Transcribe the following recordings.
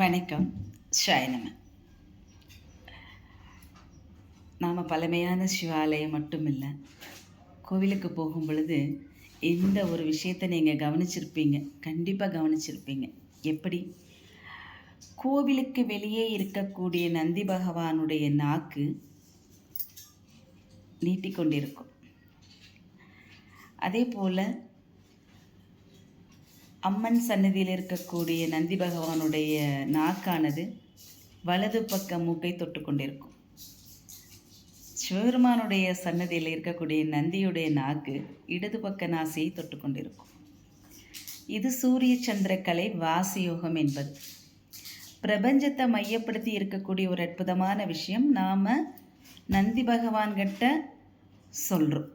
வணக்கம். ஷாயனம. நாம் பழமையான சிவாலயம் மட்டும் இல்லை, கோவிலுக்கு போகும் பொழுது இந்த ஒரு விஷயத்தை நீங்கள் கவனிச்சிருப்பீங்க, கண்டிப்பாக கவனிச்சிருப்பீங்க. எப்படி? கோவிலுக்கு வெளியே இருக்கக்கூடிய நந்தி பகவானுடைய நாக்கு நீட்டிக்கொண்டிருக்கும். அதே போல் அம்மன் சன்னதியில் இருக்கக்கூடிய நந்தி பகவானுடைய நாக்கானது வலது பக்க மூக்கை தொட்டு கொண்டிருக்கும். சிவபெருமானுடைய சன்னதியில் இருக்கக்கூடிய நந்தியுடைய நாக்கு இடது பக்க நாசியை தொட்டு கொண்டிருக்கும். இது சூரிய சந்திரக்கலை வாசியோகம் என்பது. பிரபஞ்சத்தை மையப்படுத்தி இருக்கக்கூடிய ஒரு அற்புதமான விஷயம் நாம் நந்தி பகவான்கிட்ட சொல்கிறோம்.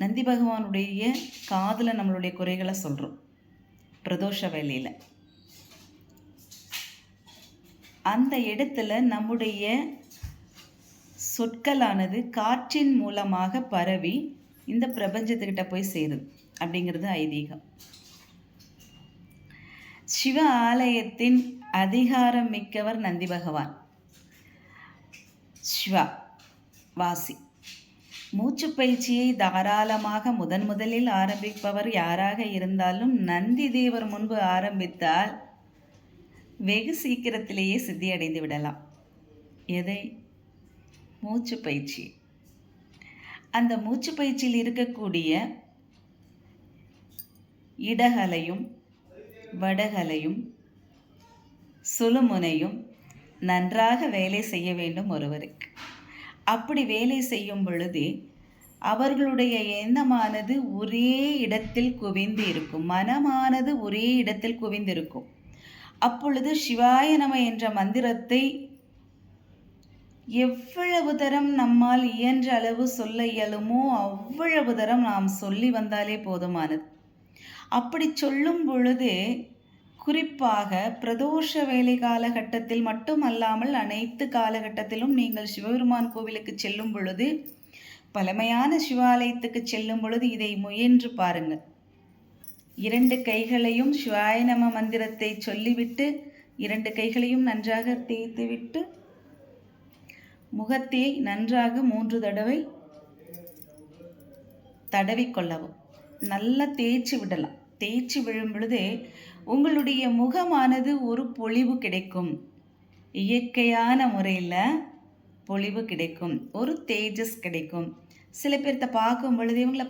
நந்தி பகவானுடைய காதில் நம்மளுடைய குறைகளை சொல்கிறோம். பிரதோஷ வேலையில் அந்த இடத்துல நம்முடைய சொற்களானது காற்றின் மூலமாக பரவி இந்த பிரபஞ்சத்துக்கிட்ட போய் சேருது அப்படிங்கிறது ஐதீகம். சிவ ஆலயத்தின் அதிகாரம் மிக்கவர் நந்தி பகவான். சிவா வாசி. மூச்சு பயிற்சியை தாராளமாக முதலில் ஆரம்பிப்பவர் யாராக இருந்தாலும் நந்தி தேவர் முன்பு ஆரம்பித்தால் வெகு சீக்கிரத்திலேயே சித்தியடைந்து விடலாம். எதை? மூச்சு பயிற்சி. அந்த மூச்சு பயிற்சியில் இருக்கக்கூடிய இடகலையும் வடகலையும் சுழுமுனையும் நன்றாக வேலை செய்ய வேண்டும் ஒருவருக்கு. அப்படி வேலை செய்யும் பொழுதே அவர்களுடைய எண்ணமானது ஒரே இடத்தில் குவிந்து இருக்கும், மனமானது ஒரே இடத்தில் குவிந்திருக்கும். அப்பொழுது சிவாய நம என்ற மந்திரத்தை எவ்வளவு தரம் நம்மால் இயன்ற அளவு சொல்ல இயலுமோ அவ்வளவு தரம் நாம் சொல்லி வந்தாலே போதுமானது. அப்படி சொல்லும் பொழுது குறிப்பாக பிரதோஷ வேலை காலகட்டத்தில் மட்டுமல்லாமல் அனைத்து காலகட்டத்திலும் நீங்கள் சிவபெருமான் கோவிலுக்கு செல்லும் பொழுது, பழமையான சிவாலயத்துக்கு செல்லும் பொழுது இதை முயன்று பாருங்கள். 2 கைகளையும் சிவாய நம மந்திரத்தை சொல்லிவிட்டு 2 கைகளையும் நன்றாக தேய்த்துவிட்டு முகத்தை நன்றாக 3 தடவை தடவிக்கொள்ளவும். நல்லா தேய்ச்சி விடலாம். தேய்ச்சி விழும் பொழுது உங்களுடைய முகமானது ஒரு பொலிவு கிடைக்கும். இயற்கையான முறையில் பொலிவு கிடைக்கும், ஒரு தேஜஸ் கிடைக்கும். சில பேர்த்த பார்க்கும் பொழுது இவங்களை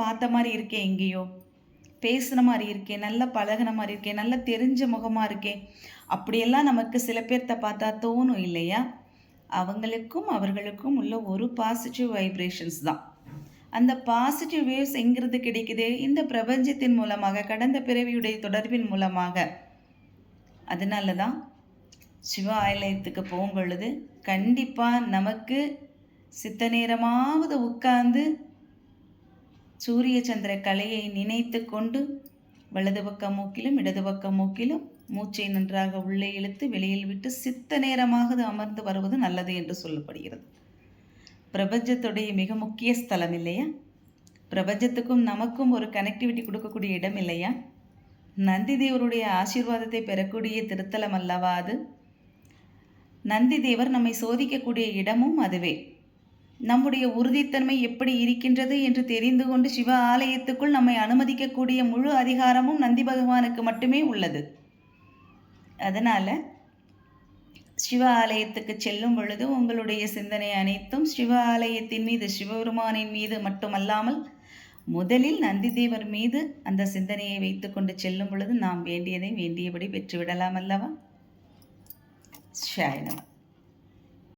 பார்த்த மாதிரி இருக்கேன், எங்கேயோ பேசுன மாதிரி இருக்கேன், நல்லா பழகின மாதிரி இருக்கேன், நல்லா தெரிஞ்ச முகமாக இருக்கேன், அப்படியெல்லாம் நமக்கு சில பேர்த்த பார்த்தா தோணும் இல்லையா? அவர்களுக்கும் உள்ள ஒரு பாசிட்டிவ் வைப்ரேஷன்ஸ் தான். அந்த பாசிட்டிவ் வேவ்ஸ் எங்கிறது கிடைக்குது? இந்த பிரபஞ்சத்தின் மூலமாக, கடந்த பிறவியுடைய தொடர்பின் மூலமாக. அதனால தான் சிவ ஆலயத்துக்கு போகும் பொழுது கண்டிப்பாக நமக்கு சித்த நேரமாவது உட்கார்ந்து சூரிய சந்திர கலையை நினைத்து கொண்டு வலது பக்க மூக்கிலும் இடது பக்க மூக்கிலும் மூச்சை நன்றாக உள்ளே இழுத்து வெளியில் விட்டு சித்த நேரமாக அமர்ந்து வருவது நல்லது என்று சொல்லப்படுகிறது. பிரபஞ்சத்துடைய மிக முக்கிய ஸ்தலம் இல்லையா? பிரபஞ்சத்துக்கும் நமக்கும் ஒரு கனெக்டிவிட்டி கொடுக்கக்கூடிய இடம் இல்லையா? நந்தி தேவருடைய ஆசீர்வாதத்தை பெறக்கூடிய திருத்தலம் அல்லவா அது? நந்தி தேவர் நம்மை சோதிக்கக்கூடிய இடமும் அதுவே. நம்முடைய உறுதித்தன்மை எப்படி இருக்கின்றது என்று தெரிந்து கொண்டு சிவ ஆலயத்துக்குள் நம்மை அனுமதிக்கக்கூடிய முழு அதிகாரமும் நந்தி பகவானுக்கு மட்டுமே உள்ளது. அதனால் சிவ ஆலயத்துக்கு செல்லும் பொழுது உங்களுடைய சிந்தனை அனைத்தும் சிவ ஆலயத்தின் மீது, சிவபெருமானின் மீது மட்டுமல்லாமல் முதலில் நந்தி தேவர் மீது அந்த சிந்தனையை வைத்து கொண்டு செல்லும் பொழுது நாம் வேண்டியதை வேண்டியபடி பெற்றுவிடலாம் அல்லவா? ஷாயனம்.